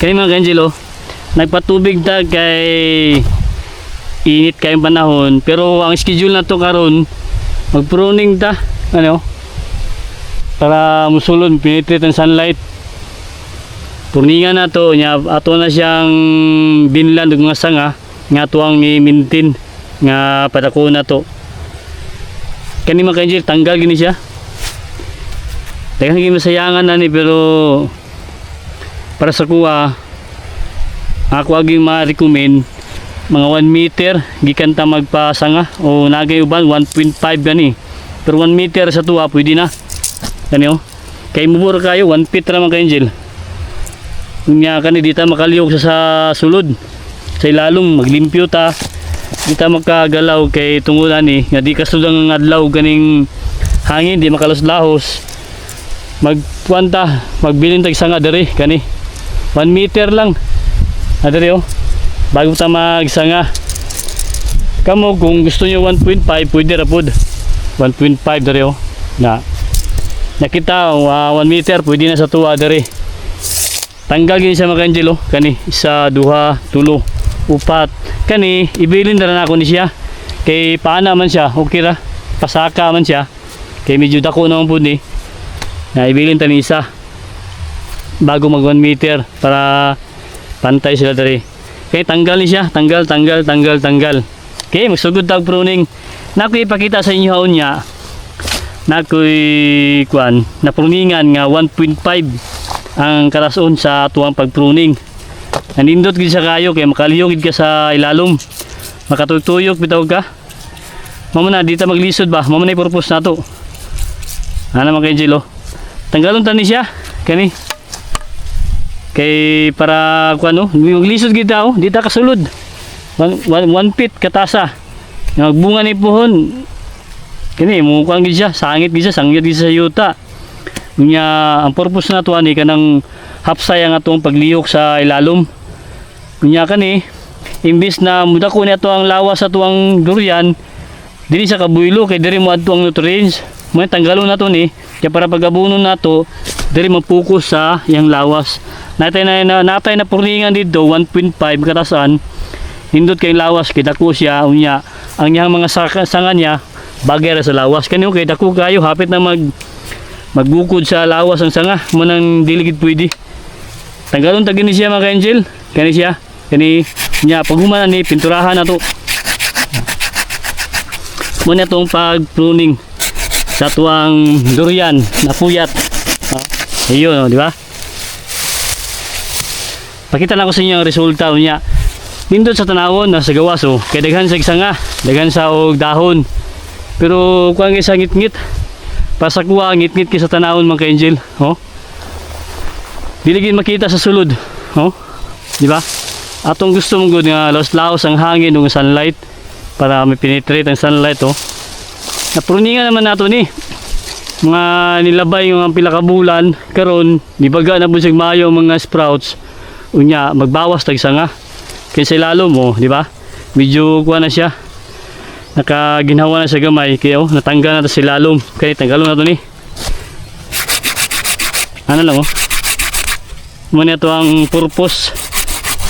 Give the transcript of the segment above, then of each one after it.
Kaya mga ka-angel oh, nagpatubig ta kay init kayong panahon, pero ang schedule na to karon mag-pruning ta ano para musulod penetrate ang sunlight. Pruningan na to nya ato na siyang binlan ug nga sanga nga tuang i-maintain nga patako na to. Kani mga ka-angel tanggal gini siya. Daghang gyud masayangan na ni, pero para sa kuha ako aging ma-recommend mga 1 meter gikan ta magpasanga o nagay uban 1.5 gani, pero 1 meter sa tuwa pwede na kani oh. Kay mubura kayo 1 feet ra man ka-angel. Unya kani dita makaliyog sa sulod sa ilalom, maglimpyo ta dita makagalaw kay tungulan ni nga di kasudang adlaw ganing hangin, di makalos-lahos. Magpuanta magbilin tag sanga diri kani 1 meter lang adiri oh, bago ta magsanga. Kamo kung gusto nyo 1.5 pwede ra pod 1.5 diri oh, na nakita 1 meter pwede na sa tuwa diri. Tanggal gini siya mga ka-angel oh, kani isa, duha, tulo, upat kani ibilin na ako ni siya kay paana man siya okay ra, pasaka man siya kay medyo dako naman po ni na ibilin tani isa bago mag 1 meter para pantay sila diri. Kay tanggal ni siya, tanggal. Okay, magsugod tag pruning. Nakoy ipakita sa inyo haon niya. Nakoy kuan na pruningan nga 1.5 ang karason sa tuwang pagpruning. Nanindot gid sa kayo kay makaliyong gid ka sa ilalom. Makatuyok bitaw ka. Mamo na dita maglisod ba? Mamo na i-purpose nato. Ana man kay Jilo. Tanggalon tani siya kani. Kay para kuano, maglisod gid daw, dita kasulod. 1 feet katasa. Nagbunga ni puhon. Kani mo kuan gid siya, sangit gid sa yuta. Unya ang purpose na to ani kanang hapsay ang atong pagliyok sa ilalom. Unya kani imbis na mudako ni ato ang lawas sa tuang durian, dili sa kabuylo kay diri mo adto ang nutrients. Mo tanggalon nato ni kay para pagabuno nato diri mapokus sa yang lawas. Natay na purningan dito 1.5 katasan. Hindot kay lawas kay dako siya unya ang yang mga sanga niya bagay ra sa lawas. Kani kay dako kayo hapit na magbukod sa lawas ang sanga mo nang diligid pwede. Tanggalon ta gini siya mga ka-angel. Kani siya. Kani nya paghuman ni pinturahan nato. Mo na tong pag-pruning sa tuang durian na puyat. Ayun, di ba? Pakita lang ko sa inyo ang resulta niya. Nindot sa tanawon na sa gawas oh, kay daghan sa sanga, daghan sa og dahon. Pero kuan sa ngit-ngit. Pasakwa ngit-ngit kay sa tanawon mga ka-angel, oh. Dili gid makita sa sulod, oh. Di ba? Atong gusto mong gud nga laos-laos ang hangin ug sunlight para ma-penetrate ang sunlight oh. Napruningan naman nato ni. Mga nilabay yung pila ka bulan karon nibaga na busig maayo mga sprouts. Unya magbawas tag sanga kay sa ilalom mo, di ba? Medyo kuha na siya. Nakaginhawa na sa gamay kay oh, natanggal na ta sa ilalom. Kay tanggalon na to ni. Ano lang oh. Mo na to ang purpose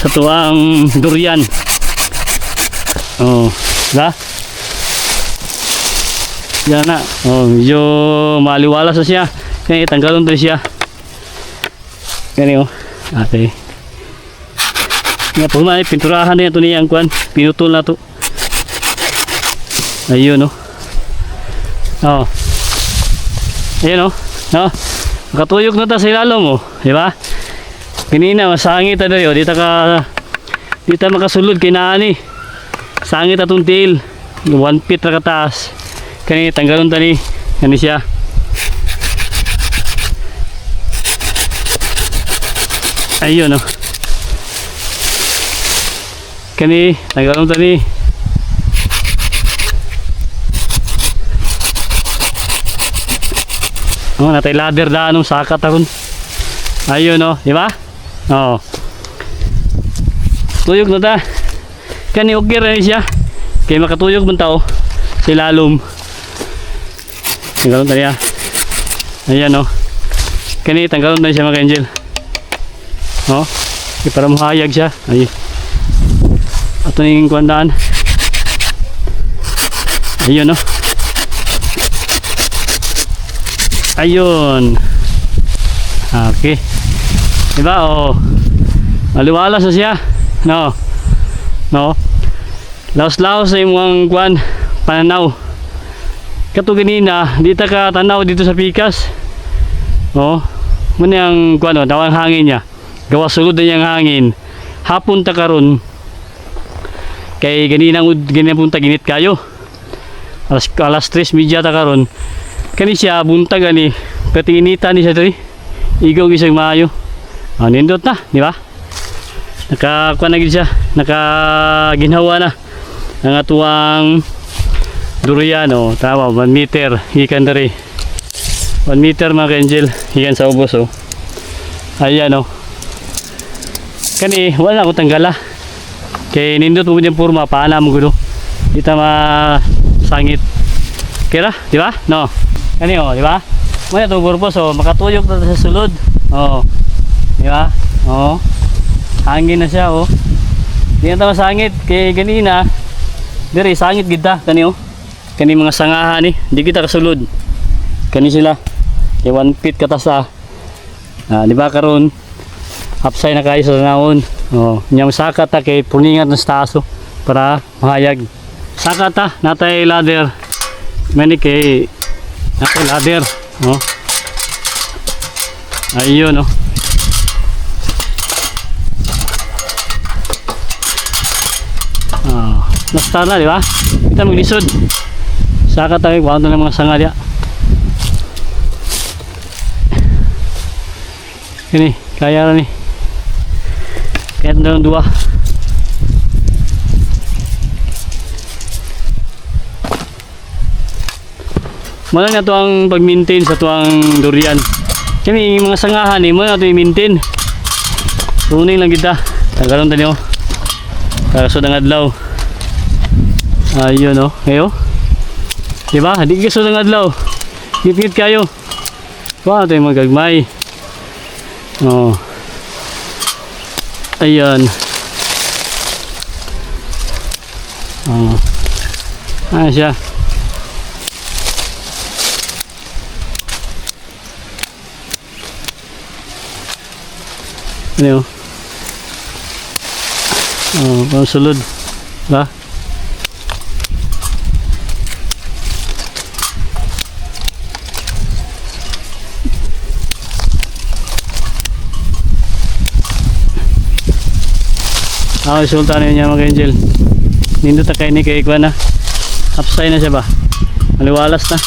sa tuang durian. Oh, da? Yan na. Oh, medyo maliwalas na siya. Kaya tanggalon to siya. Kani oh. Okay. Nga po man, pinturahan na ito niya ang kuan. Pinutol na to. Ayun oh. Oh. Ayun oh. No. Makatuyok na ta sa ilalom oh. Di ba? Kanina masangit ta diri oh. Dita makasulod kay naani. Sangit atong tail. 1 feet ra kataas. Kani tanggalon ta ni. Kani siya. Ayun oh. Kani tanggalon ta ni. Oh, natay ladder daanong saka taron. Ayun oh, di ba? Oh. Tuyog na ta. Kani okay ra ni siya. Kay makatuyog man ta oh. Sa ilalom. Tanggalon ta niya. Ayan oh. Kani tanggalon na siya mga ka-angel. Oh. Okay, para mahayag siya. Ay. Ato ning kuandaan. Ayun, no. Ayun. Okay. Diba? Oh. Maliwalas na siya. No. No. Laos-laos sa imong kuan pananaw. Kato ganina, di ta ka tanaw dito sa pikas. Oh. Muna yung kuan, oh, tawang hangin niya. Gawa sulod na yung hangin. Hapon ta karon. Kay ganina punta ginit kayo. Alas 3:30 ta karon. Kani siya buntag ani. Katinita ni siya diri. Igaw gisag maayo. Nindot na, di ba? Nakakuha na gid siya, nakaginhawa na ang atuang durian, oh, tama, 1 meter ikan dari 1 meter mga ka-angel ikan sa ubos, oh. Ayan, oh. Kani wala ko tanggala kay nindot mo yung purma paana mo gudo kita masangit kira, di ba? No, kani, oh, di ba? Muna itong purpose, oh, makatuyok na sa sulod, oh, di ba? Oh, hangin na siya, oh. Di na masangit kay ganina dire sangit kita kani, oh. Kani mga sangahan ni di kita kasulod kani sila kay 1 feet katasa, di ba karon upside na kayo sa naon, oh, nyam saka ta kay puningat na staso para mahayag saka ta natay ladder mani kay natay ladder, oh. Ayun, oh. Nastar na, di ba? Kita maglisod. Saka tayo, kuwanto ng mga sanga diya. Ini, kaya na ni. Kaya na ng dua. Malang na ito ang pag-maintain sa tuwang durian. Kami mga sangahan eh, mo na ito i-maintain. Tuning lang kita. Tagaroon tayo. Kakasod ang adlaw. Ayun, oh. Ayo. Diba? Di kasod ang adlaw. Ngit-ngit kayo. Paano tayo magagmay? Oh. Ayan. Oh. Ayan siya. Ano yun? Oh, pang sulod. Diba? Resulta na niya mga angel. Nindot na kayo ni kay Ikwan na. Upside na siya ba? Maliwalas na.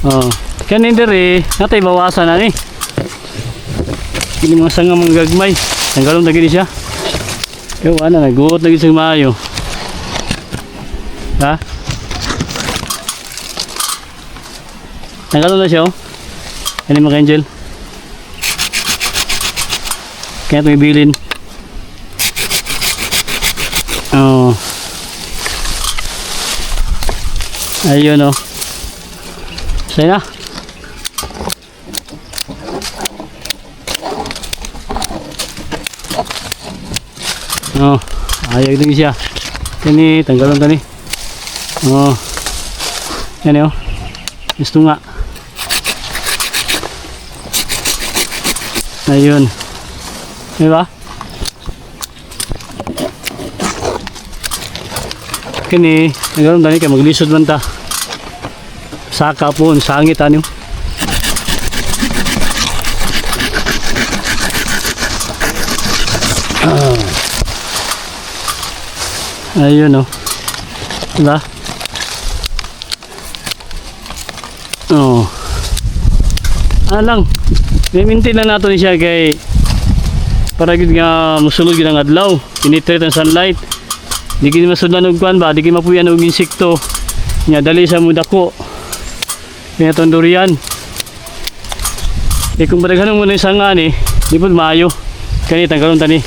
Oh. Kanin diri, natay bawasan na ni. Ini mga sanga mga gagmay. Tanggalon na gini siya. Yo, ano, naguot na gini sa maayo. Ha? Tanggalon na siya, oh. Ini mga angel. Kaya ito ibilin. Oh. Ayun, oh. Say na. Oh, ayag din siya. Kani tanggalon tani. Oh. Yan, oh. Gusto nga. Ayun. Diba? Kini, nagkaroon tani kay maglisod man ta. Saka po, sangit ano. Ayun, oh. Diba? Oh. Lang. I-maintain lang nato ni siya kay para gid nga musulod gid ang adlaw. Penetrate ang sunlight. Di gid masudlan og kuan ba, di gid mapuyan og insekto. Nya dali sa mudako. Kaya itong durian. Eh kung badaghan mo na yung sanga ni, di po maayo. Kanit ang karoon tani.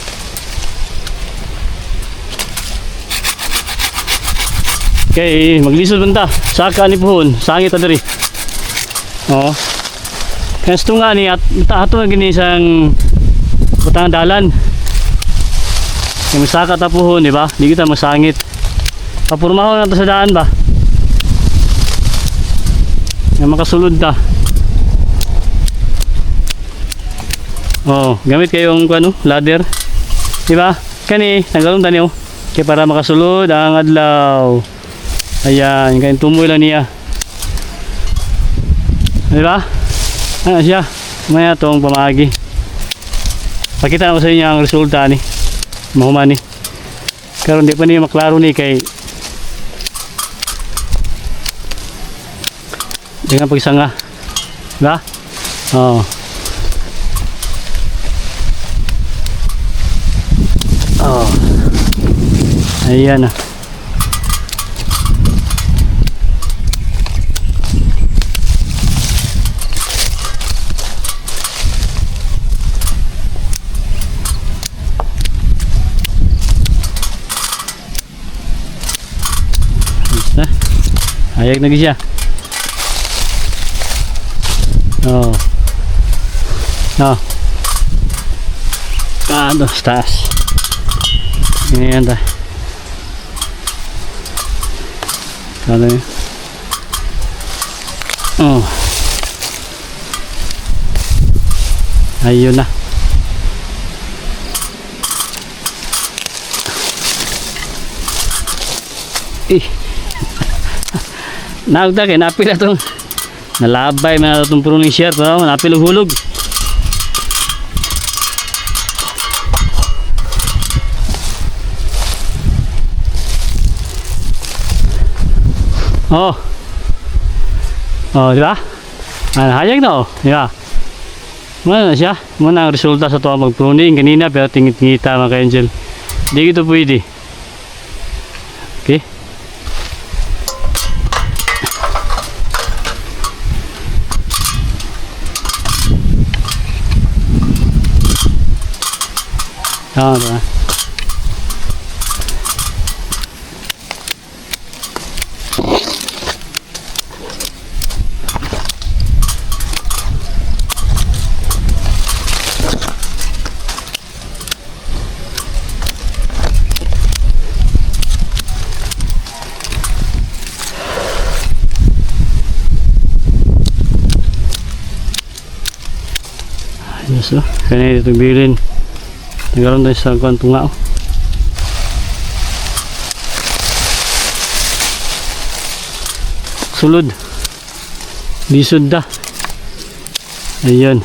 Okay, maglisod man ta. Saka ni pohon, sangit ta diri. Oh. Kasto nga ni at ato gini sang butang dalan. Yung masaka tapuhon, di ba? Di kita masangit. Papurmahon na to sa daan ba? Yung makasulod ta. Oh, gamit kayong ano, ladder. Di ba? Kani, tanggalon tani oh. Kaya para makasulod ang adlaw. Ayan, kaya tumoy lang niya. Di ba? Ano siya? Maya tong pamagi. Pakita ko sa inyo ang resulta ni. Mahuma ni. Karon di pa niya maklaro ni kay dengan pagsanga. Di ba? Oh. Oh. Ayan na. Ayag na siya. Oh. No. Ano, taas. Ayan ta. Ano yun? Oh. Ayun na. Naugda kay napil atong nalabay man atong pruning shirt, no? Napil og hulog. Oh. Oh, di ba? Hayag na oh, di ba? Ano siya? Muna ang resulta sa to mag-pruning kanina pero tingit-ngita mga ka-angel. Di ito pwede. Okay? Tama ba? Ayos oh, kaya ito bilin. Nagaroon tayo sa kantong nga oh. Sulod. Lisod da. Ayan.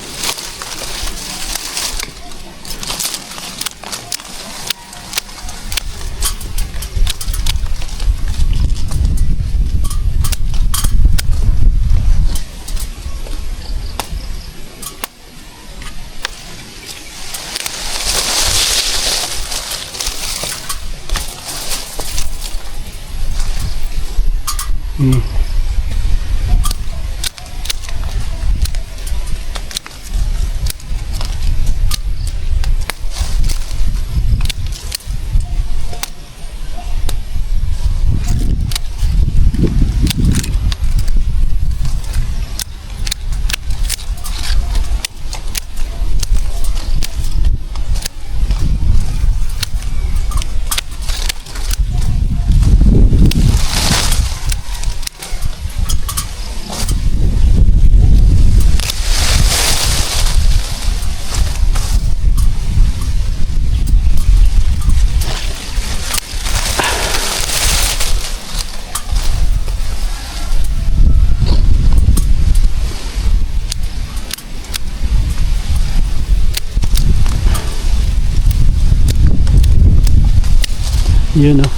Yun o.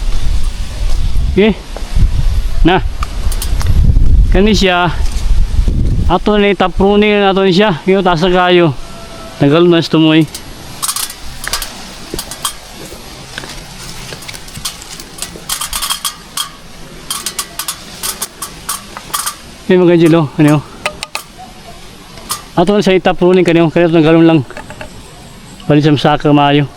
Okay. Na. Kani siya. Ato na itaprunin na ato siya. Yung taas na kayo. Tagal na ito mo eh. Okay mga Angelo. Ano yun? Ato na sa itaprunin kanyo. Kaya ito nagalon lang. Balisam saka maayo.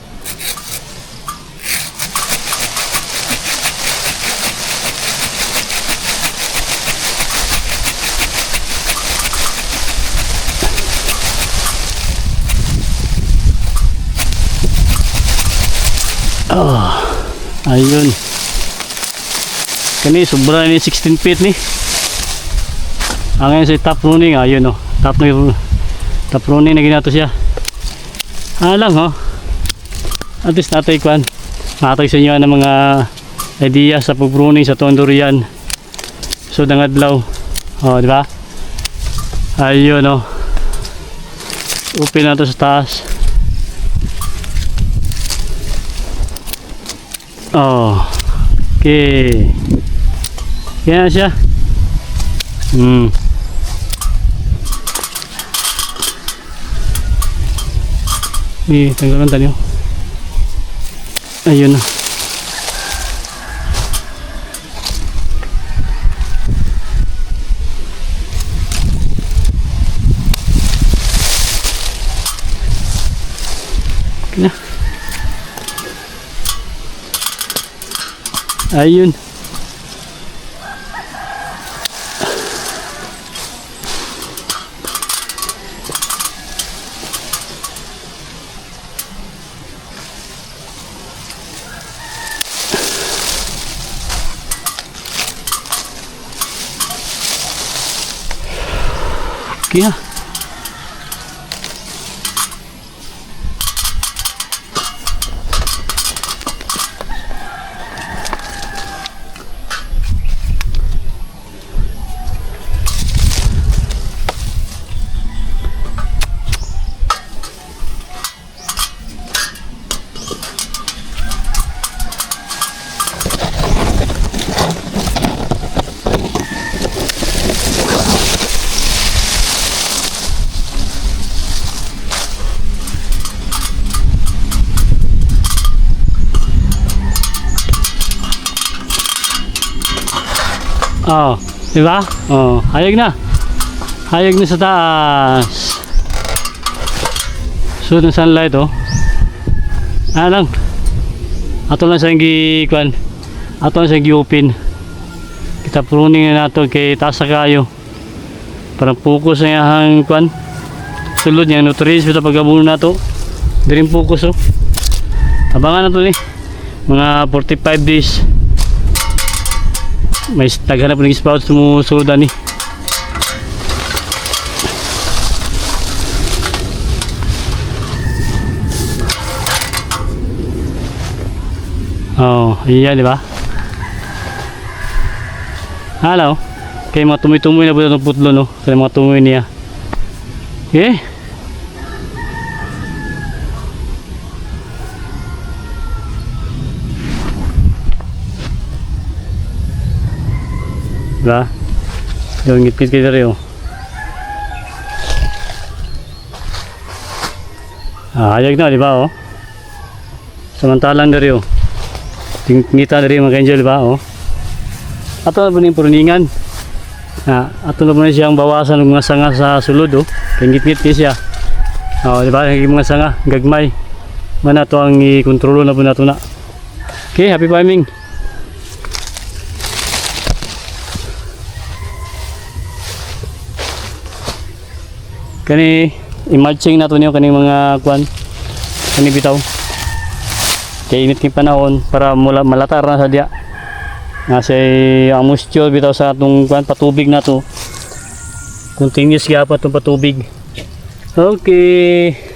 Oh, ayun. Kani sobra ni 16 feet ni. Ang ngayon sa top running, ayun oh. Top running na ginato siya. Lang oh. At least natay kwan. Matay sa inyo ng mga idea sa pag-pruning sa tondorian. So dangadlaw. Oh, di ba? Ayun oh. Open na to sa taas. Oh. Okay. Yan siya. Tanggalan tayo. Ayun na. Okay na. Ayun. Kaya oh, di ba? Oh, hayag na. Hayag na sa taas. Sunod ng sunlight oh. Lang. Ato lang sa kwan. Ato lang sa open. Kita pruning na nato kay taas sa kayo. Parang focus na yung kwan. Sulod niya nutrients bitaw pagabuno nato. Dirin focus oh. Abangan na to ni. Mga 45 days. May naghanap ng spout sumusuda ni. Oh, iya di ba? Hello. Kay mga tumoy-tumoy na buto ng putlo no. Kay mga tumoy niya. Okay. Diba? Yung ngit-ngit kayo rin oh. Hayag na diba oh. Samantalang na rin oh. Ngita na rin mga ka-angel diba oh. Ato na po na yung pruningan. Ato na po na siyang bawasan ng mga sanga sa sulod oh. Kaya ngit-ngit kayo siya. Diba? Yung mga sanga, gagmay. Mana ito ang i-kontrolo na po na ito na. Okay, happy farming. Kani i-mulching na to niyo kani mga kwan kani bitaw kay init king panahon para malatar na sa dia nga say ang moisture bitaw sa atong kwan patubig na to continuous gyapon atong patubig. Okay.